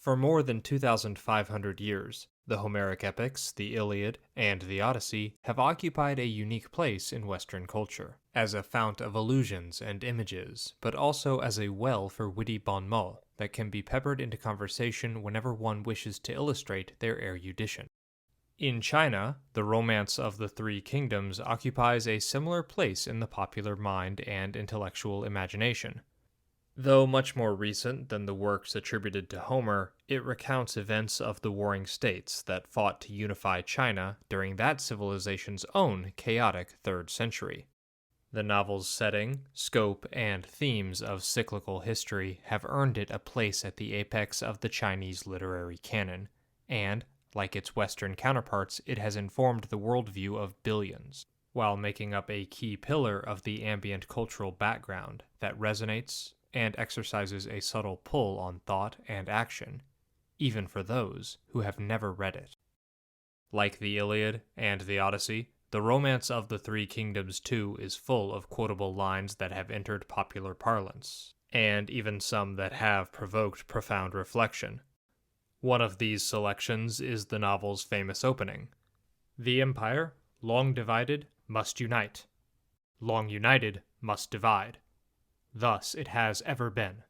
For more than 2,500 years, the Homeric epics, the Iliad, and the Odyssey have occupied a unique place in Western culture, as a fount of allusions and images, but also as a well for witty bon mots that can be peppered into conversation whenever one wishes to illustrate their erudition. In China, the Romance of the Three Kingdoms occupies a similar place in the popular mind and intellectual imagination. Though much more recent than the works attributed to Homer, it recounts events of the warring states that fought to unify China during that civilization's own chaotic 3rd century. The novel's setting, scope, and themes of cyclical history have earned it a place at the apex of the Chinese literary canon, and, like its Western counterparts, it has informed the worldview of billions, while making up a key pillar of the ambient cultural background that resonates and exercises a subtle pull on thought and action, even for those who have never read it. Like the Iliad and the Odyssey, the Romance of the Three Kingdoms too is full of quotable lines that have entered popular parlance, and even some that have provoked profound reflection. One of these selections is the novel's famous opening. The empire, long divided, must unite. Long united, must divide. Thus it has ever been.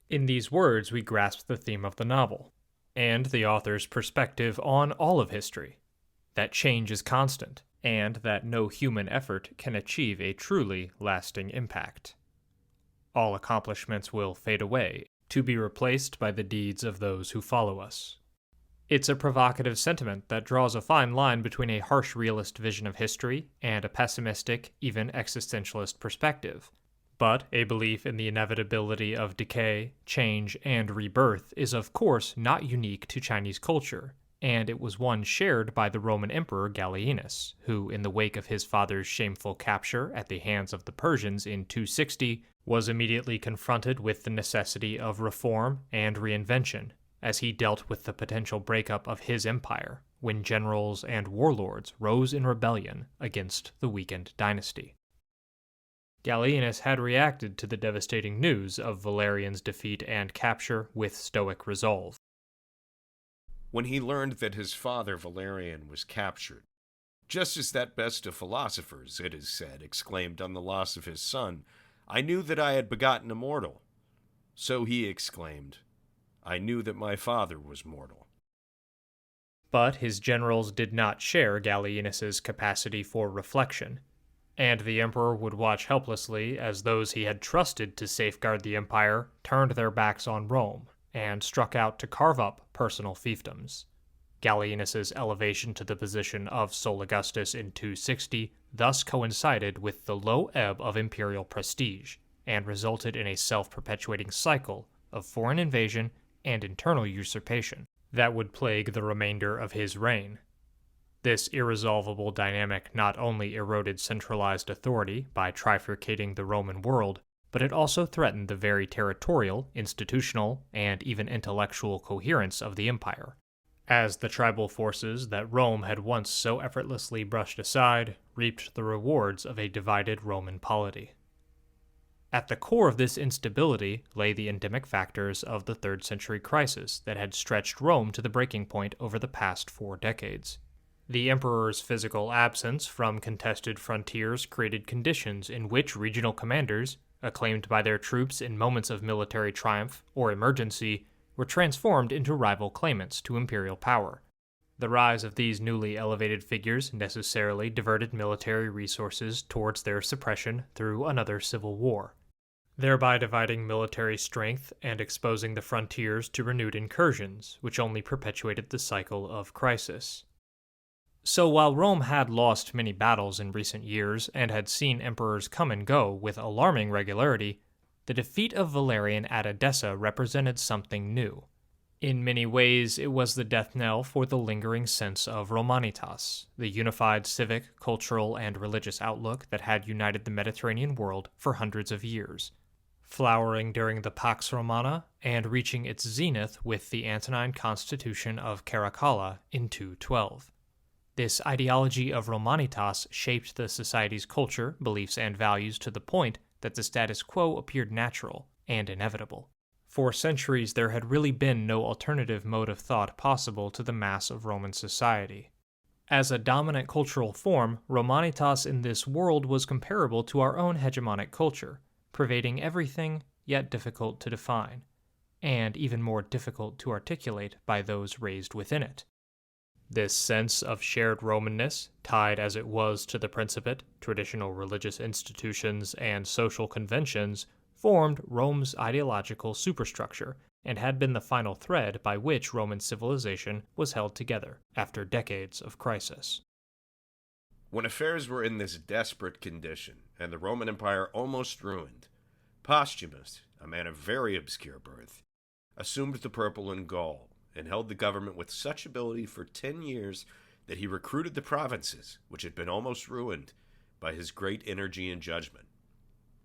In these words we grasp the theme of the novel, and the author's perspective on all of history, that change is constant, and that no human effort can achieve a truly lasting impact. All accomplishments will fade away, to be replaced by the deeds of those who follow us. It's a provocative sentiment that draws a fine line between a harsh realist vision of history and a pessimistic, even existentialist perspective. But a belief in the inevitability of decay, change, and rebirth is of course not unique to Chinese culture, and it was one shared by the Roman Emperor Gallienus, who, in the wake of his father's shameful capture at the hands of the Persians in 260, was immediately confronted with the necessity of reform and reinvention, as he dealt with the potential breakup of his empire, when generals and warlords rose in rebellion against the weakened dynasty. Gallienus had reacted to the devastating news of Valerian's defeat and capture with stoic resolve. When he learned that his father Valerian was captured, just as that best of philosophers, it is said, exclaimed on the loss of his son, "I knew that I had begotten a mortal." So he exclaimed, "I knew that my father was mortal." But his generals did not share Gallienus's capacity for reflection, and the emperor would watch helplessly as those he had trusted to safeguard the empire turned their backs on Rome and struck out to carve up personal fiefdoms. Gallienus's elevation to the position of sole Augustus in 260 thus coincided with the low ebb of imperial prestige, and resulted in a self-perpetuating cycle of foreign invasion and internal usurpation that would plague the remainder of his reign. This irresolvable dynamic not only eroded centralized authority by trifurcating the Roman world, but it also threatened the very territorial, institutional, and even intellectual coherence of the empire, as the tribal forces that Rome had once so effortlessly brushed aside reaped the rewards of a divided Roman polity. At the core of this instability lay the endemic factors of the 3rd century crisis that had stretched Rome to the breaking point over the past 4 decades. The emperor's physical absence from contested frontiers created conditions in which regional commanders, acclaimed by their troops in moments of military triumph or emergency, were transformed into rival claimants to imperial power. The rise of these newly elevated figures necessarily diverted military resources towards their suppression through another civil war, thereby dividing military strength and exposing the frontiers to renewed incursions, which only perpetuated the cycle of crisis. So while Rome had lost many battles in recent years and had seen emperors come and go with alarming regularity, the defeat of Valerian at Edessa represented something new. In many ways, it was the death knell for the lingering sense of Romanitas, the unified civic, cultural, and religious outlook that had united the Mediterranean world for hundreds of years, flowering during the Pax Romana and reaching its zenith with the Antonine Constitution of Caracalla in 212. This ideology of Romanitas shaped the society's culture, beliefs, and values to the point that the status quo appeared natural and inevitable. For centuries, there had really been no alternative mode of thought possible to the mass of Roman society. As a dominant cultural form, Romanitas in this world was comparable to our own hegemonic culture, pervading everything, yet difficult to define, and even more difficult to articulate by those raised within it. This sense of shared Romanness, tied as it was to the Principate, traditional religious institutions, and social conventions, formed Rome's ideological superstructure, and had been the final thread by which Roman civilization was held together after decades of crisis. When affairs were in this desperate condition, and the Roman Empire almost ruined, Postumus, a man of very obscure birth, assumed the purple in Gaul, and held the government with such ability for 10 years that he recruited the provinces, which had been almost ruined, by his great energy and judgment.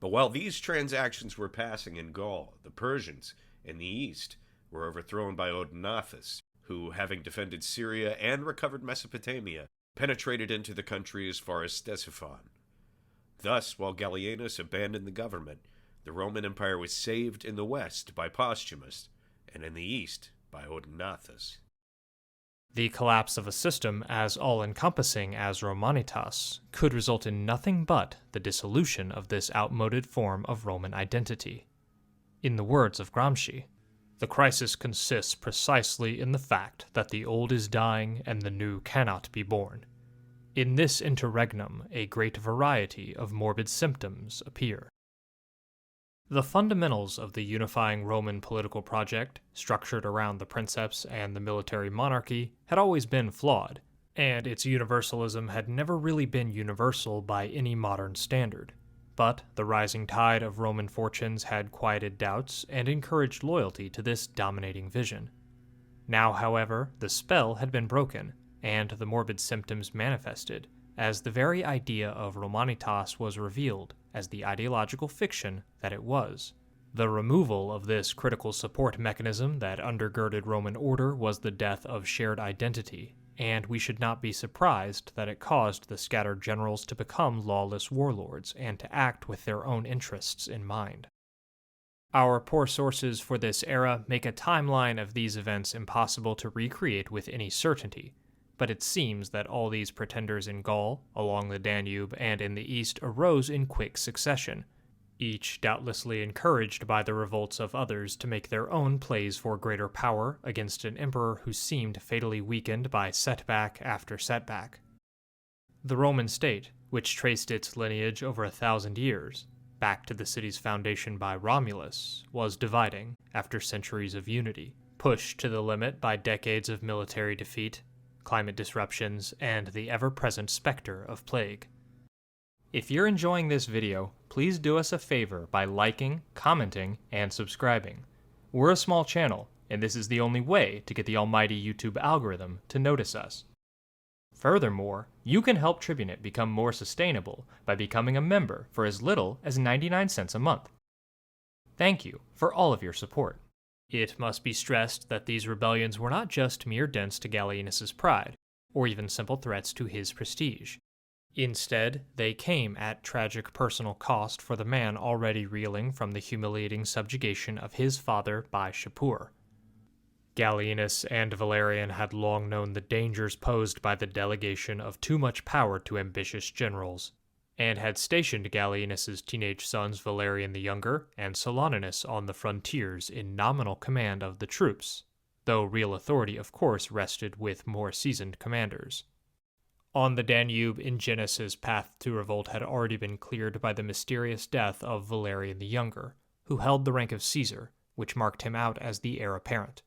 But while these transactions were passing in Gaul, the Persians, in the east, were overthrown by Odaenathus, who, having defended Syria and recovered Mesopotamia, penetrated into the country as far as Ctesiphon. Thus, while Gallienus abandoned the government, the Roman Empire was saved in the west by Postumus, and in the east by Odaenathus. The collapse of a system as all-encompassing as Romanitas could result in nothing but the dissolution of this outmoded form of Roman identity. In the words of Gramsci, the crisis consists precisely in the fact that the old is dying and the new cannot be born. In this interregnum, a great variety of morbid symptoms appear. The fundamentals of the unifying Roman political project, structured around the princeps and the military monarchy, had always been flawed, and its universalism had never really been universal by any modern standard. But the rising tide of Roman fortunes had quieted doubts and encouraged loyalty to this dominating vision. Now, however, the spell had been broken, and the morbid symptoms manifested, as the very idea of Romanitas was revealed as the ideological fiction that it was. The removal of this critical support mechanism that undergirded Roman order was the death of shared identity, and we should not be surprised that it caused the scattered generals to become lawless warlords and to act with their own interests in mind. Our poor sources for this era make a timeline of these events impossible to recreate with any certainty, but it seems that all these pretenders in Gaul, along the Danube, and in the east arose in quick succession, each doubtlessly encouraged by the revolts of others to make their own plays for greater power against an emperor who seemed fatally weakened by setback after setback. The Roman state, which traced its lineage over 1,000 years, back to the city's foundation by Romulus, was dividing after centuries of unity, pushed to the limit by decades of military defeat, climate disruptions, and the ever-present specter of plague. If you're enjoying this video, please do us a favor by liking, commenting, and subscribing. We're a small channel, and this is the only way to get the almighty YouTube algorithm to notice us. Furthermore, you can help Tribunate become more sustainable by becoming a member for as little as 99 cents a month. Thank you for all of your support. It must be stressed that these rebellions were not just mere dents to Gallienus's pride, or even simple threats to his prestige. Instead, they came at tragic personal cost for the man already reeling from the humiliating subjugation of his father by Shapur. Gallienus and Valerian had long known the dangers posed by the delegation of too much power to ambitious generals, and had stationed Gallienus's teenage sons Valerian the Younger and Solanus on the frontiers in nominal command of the troops, though real authority of course rested with more seasoned commanders. On the Danube, Emergence's path to revolt had already been cleared by the mysterious death of Valerian the Younger, who held the rank of Caesar, which marked him out as the heir apparent.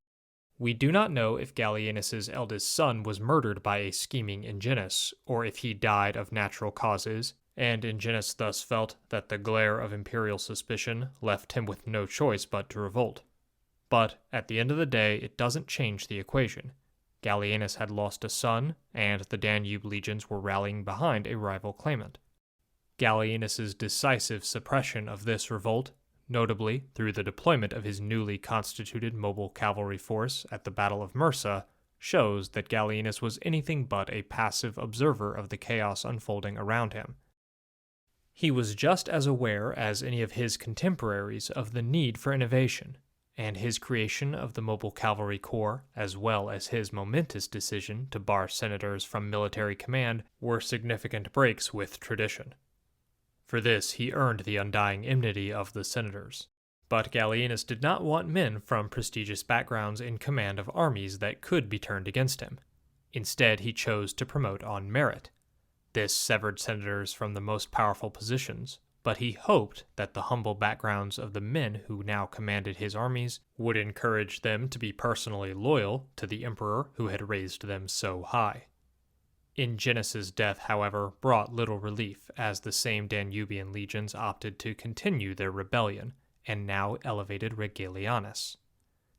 We do not know if Gallienus's eldest son was murdered by a scheming Emergence, or if he died of natural causes, and Emergence thus felt that the glare of imperial suspicion left him with no choice but to revolt. But at the end of the day, it doesn't change the equation. Gallienus had lost a son, and the Danube legions were rallying behind a rival claimant. Gallienus's decisive suppression of this revolt, notably through the deployment of his newly constituted mobile cavalry force at the Battle of Mursa, shows that Gallienus was anything but a passive observer of the chaos unfolding around him. He was just as aware as any of his contemporaries of the need for innovation, and his creation of the mobile cavalry corps, as well as his momentous decision to bar senators from military command, were significant breaks with tradition. For this, he earned the undying enmity of the senators. But Gallienus did not want men from prestigious backgrounds in command of armies that could be turned against him. Instead, he chose to promote on merit. This severed senators from the most powerful positions, but he hoped that the humble backgrounds of the men who now commanded his armies would encourage them to be personally loyal to the emperor who had raised them so high. Ingenuus's death, however, brought little relief, as the same Danubian legions opted to continue their rebellion, and now elevated Gallienus.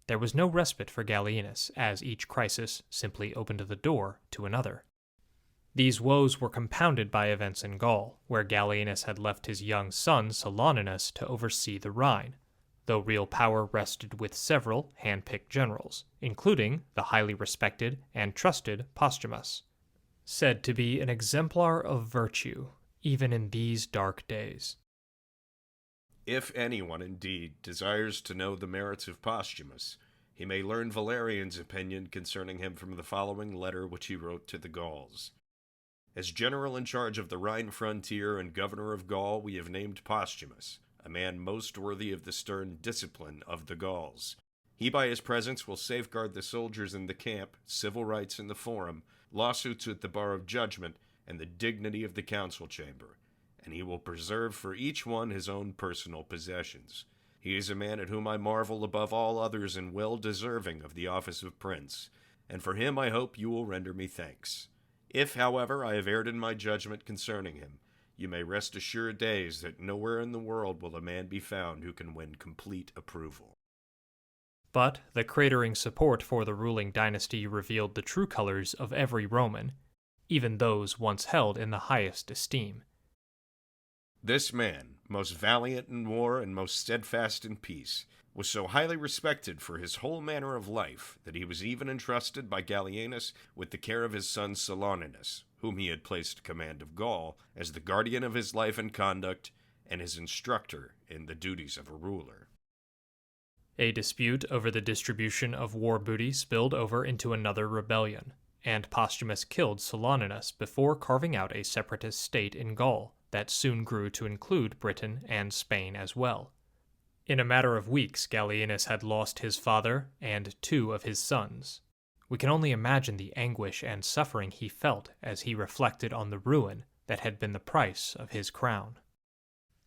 There was no respite for Gallienus, as each crisis simply opened the door to another. These woes were compounded by events in Gaul, where Gallienus had left his young son Solanus to oversee the Rhine, though real power rested with several hand-picked generals, including the highly respected and trusted Postumus, said to be an exemplar of virtue, even in these dark days. If anyone indeed desires to know the merits of Postumus, he may learn Valerian's opinion concerning him from the following letter which he wrote to the Gauls. As general in charge of the Rhine frontier and governor of Gaul, we have named Postumus, a man most worthy of the stern discipline of the Gauls. He by his presence will safeguard the soldiers in the camp, civil rights in the forum, lawsuits at the bar of judgment, and the dignity of the council chamber, and he will preserve for each one his own personal possessions. He is a man at whom I marvel above all others and well deserving of the office of prince, and for him I hope you will render me thanks. If, however, I have erred in my judgment concerning him, you may rest assured days that nowhere in the world will a man be found who can win complete approval. But the cratering support for the ruling dynasty revealed the true colors of every Roman, even those once held in the highest esteem. This man, most valiant in war and most steadfast in peace, was so highly respected for his whole manner of life that he was even entrusted by Gallienus with the care of his son Solanus, whom he had placed command of Gaul, as the guardian of his life and conduct, and his instructor in the duties of a ruler. A dispute over the distribution of war booty spilled over into another rebellion, and Postumus killed Solanus before carving out a separatist state in Gaul that soon grew to include Britain and Spain as well. In a matter of weeks, Gallienus had lost his father and 2 of his sons. We can only imagine the anguish and suffering he felt as he reflected on the ruin that had been the price of his crown.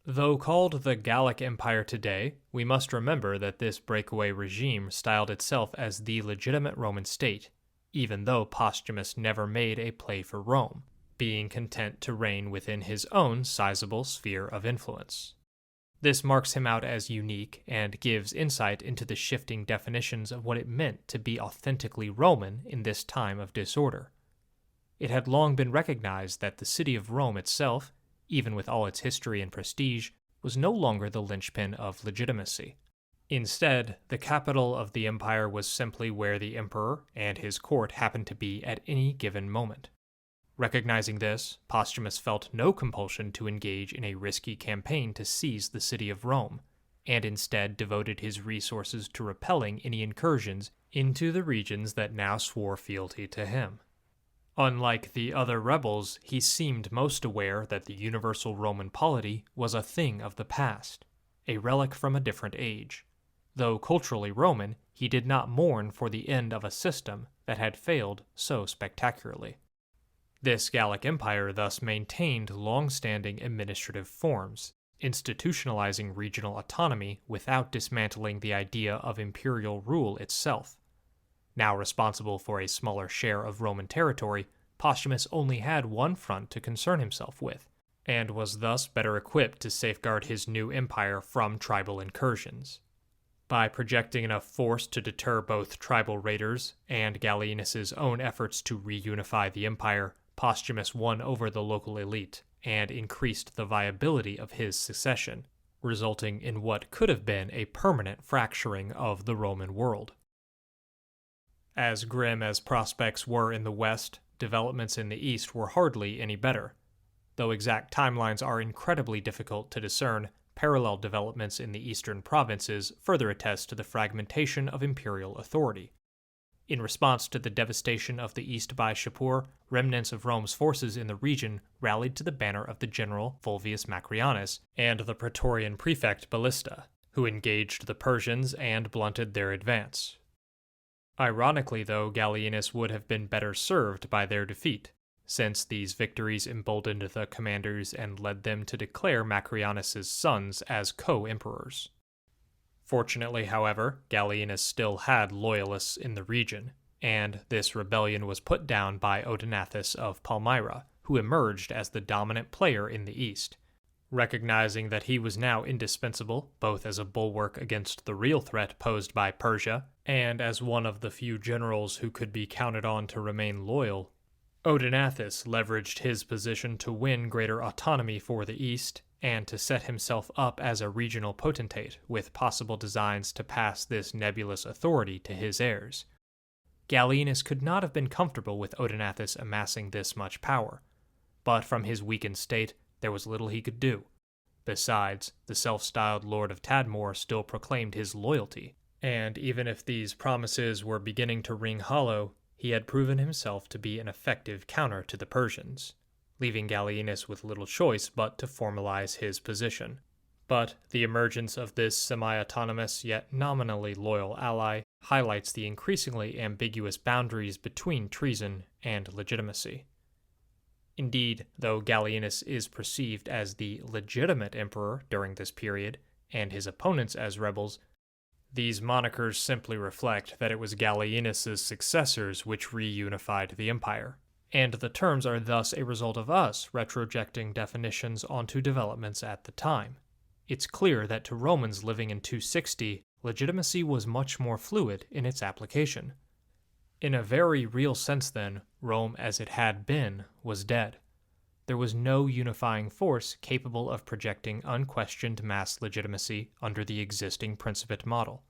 Though called the Gallic Empire today, we must remember that this breakaway regime styled itself as the legitimate Roman state, even though Postumus never made a play for Rome, being content to reign within his own sizable sphere of influence. This marks him out as unique and gives insight into the shifting definitions of what it meant to be authentically Roman in this time of disorder. It had long been recognized that the city of Rome itself, even with all its history and prestige, was no longer the linchpin of legitimacy. Instead, the capital of the empire was simply where the emperor and his court happened to be at any given moment. Recognizing this, Postumus felt no compulsion to engage in a risky campaign to seize the city of Rome, and instead devoted his resources to repelling any incursions into the regions that now swore fealty to him. Unlike the other rebels, he seemed most aware that the universal Roman polity was a thing of the past, a relic from a different age. Though culturally Roman, he did not mourn for the end of a system that had failed so spectacularly. This Gallic Empire thus maintained long-standing administrative forms, institutionalizing regional autonomy without dismantling the idea of imperial rule itself. Now responsible for a smaller share of Roman territory, Postumus only had one front to concern himself with, and was thus better equipped to safeguard his new empire from tribal incursions. By projecting enough force to deter both tribal raiders and Gallienus's own efforts to reunify the empire, Postumus won over the local elite and increased the viability of his succession, resulting in what could have been a permanent fracturing of the Roman world. As grim as prospects were in the West, developments in the East were hardly any better. Though exact timelines are incredibly difficult to discern, parallel developments in the eastern provinces further attest to the fragmentation of imperial authority. In response to the devastation of the east by Shapur, remnants of Rome's forces in the region rallied to the banner of the general Fulvius Macrianus and the Praetorian prefect Ballista, who engaged the Persians and blunted their advance. Ironically, though, Gallienus would have been better served by their defeat, since these victories emboldened the commanders and led them to declare Macrianus's sons as co-emperors. Fortunately, however, Gallienus still had loyalists in the region, and this rebellion was put down by Odaenathus of Palmyra, who emerged as the dominant player in the east. Recognizing that he was now indispensable, both as a bulwark against the real threat posed by Persia, and as one of the few generals who could be counted on to remain loyal, Odaenathus leveraged his position to win greater autonomy for the east, and to set himself up as a regional potentate with possible designs to pass this nebulous authority to his heirs. Gallienus could not have been comfortable with Odaenathus amassing this much power, but from his weakened state, there was little he could do. Besides, the self-styled Lord of Tadmor still proclaimed his loyalty, and even if these promises were beginning to ring hollow, he had proven himself to be an effective counter to the Persians, leaving Gallienus with little choice but to formalize his position. But the emergence of this semi-autonomous yet nominally loyal ally highlights the increasingly ambiguous boundaries between treason and legitimacy. Indeed, though Gallienus is perceived as the legitimate emperor during this period, and his opponents as rebels, these monikers simply reflect that it was Gallienus's successors which reunified the empire, and the terms are thus a result of us retrojecting definitions onto developments at the time. It's clear that to Romans living in 260, legitimacy was much more fluid in its application. In a very real sense, then, Rome as it had been was dead. There was no unifying force capable of projecting unquestioned mass legitimacy under the existing Principate model.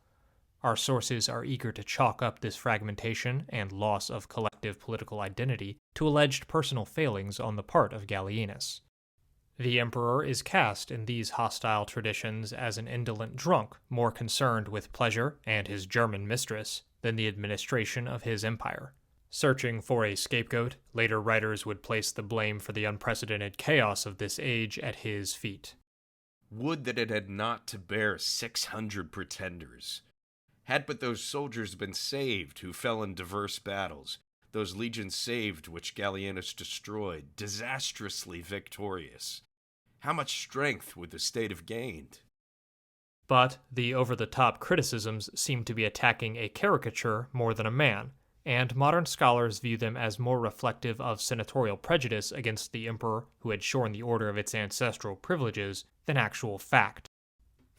Our sources are eager to chalk up this fragmentation and loss of collective political identity to alleged personal failings on the part of Gallienus. The emperor is cast in these hostile traditions as an indolent drunk more concerned with pleasure and his German mistress than the administration of his empire. Searching for a scapegoat, later writers would place the blame for the unprecedented chaos of this age at his feet. Would that it had not to bear 600 pretenders. Had but those soldiers been saved who fell in diverse battles, those legions saved which Gallienus destroyed, disastrously victorious, how much strength would the state have gained? But the over-the-top criticisms seem to be attacking a caricature more than a man, and modern scholars view them as more reflective of senatorial prejudice against the emperor who had shorn the order of its ancestral privileges than actual fact.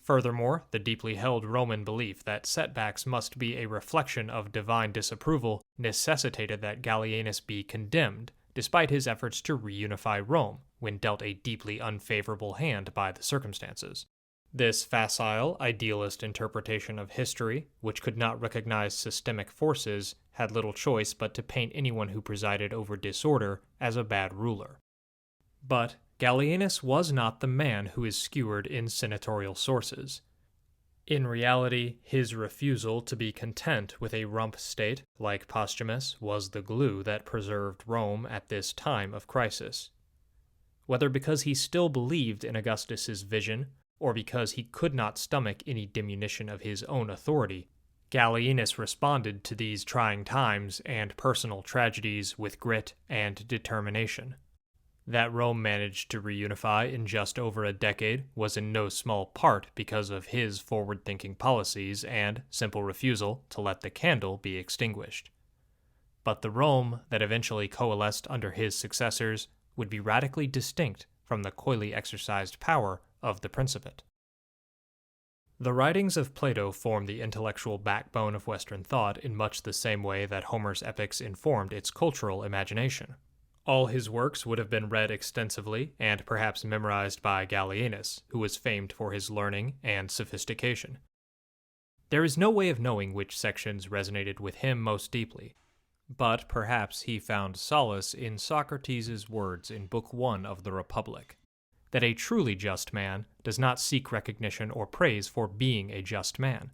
Furthermore, the deeply held Roman belief that setbacks must be a reflection of divine disapproval necessitated that Gallienus be condemned, despite his efforts to reunify Rome when dealt a deeply unfavorable hand by the circumstances. This facile, idealist interpretation of history, which could not recognize systemic forces, had little choice but to paint anyone who presided over disorder as a bad ruler. But Gallienus was not the man who is skewered in senatorial sources. In reality, his refusal to be content with a rump state like Postumus was the glue that preserved Rome at this time of crisis. Whether because he still believed in Augustus's vision, or because he could not stomach any diminution of his own authority, Gallienus responded to these trying times and personal tragedies with grit and determination. That Rome managed to reunify in just over a decade was in no small part because of his forward-thinking policies and simple refusal to let the candle be extinguished. But the Rome that eventually coalesced under his successors would be radically distinct from the coyly exercised power of the Principate. The writings of Plato form the intellectual backbone of Western thought in much the same way that Homer's epics informed its cultural imagination. All his works would have been read extensively and perhaps memorized by Gallienus, who was famed for his learning and sophistication. There is no way of knowing which sections resonated with him most deeply, but perhaps he found solace in Socrates' words in Book 1 of the Republic. that a truly just man does not seek recognition or praise for being a just man,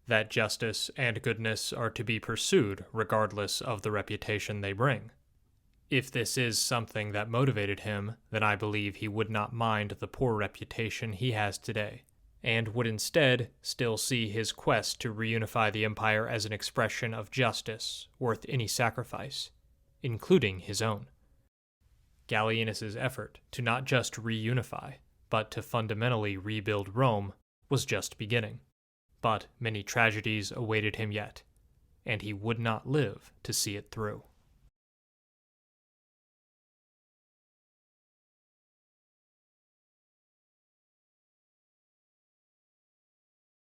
that justice and goodness are to be pursued regardless of the reputation they bring. If this is something that motivated him, then I believe he would not mind the poor reputation he has today, and would instead still see his quest to reunify the empire as an expression of justice worth any sacrifice, including his own. Gallienus's effort to not just reunify, but to fundamentally rebuild Rome was just beginning. But many tragedies awaited him yet, and he would not live to see it through.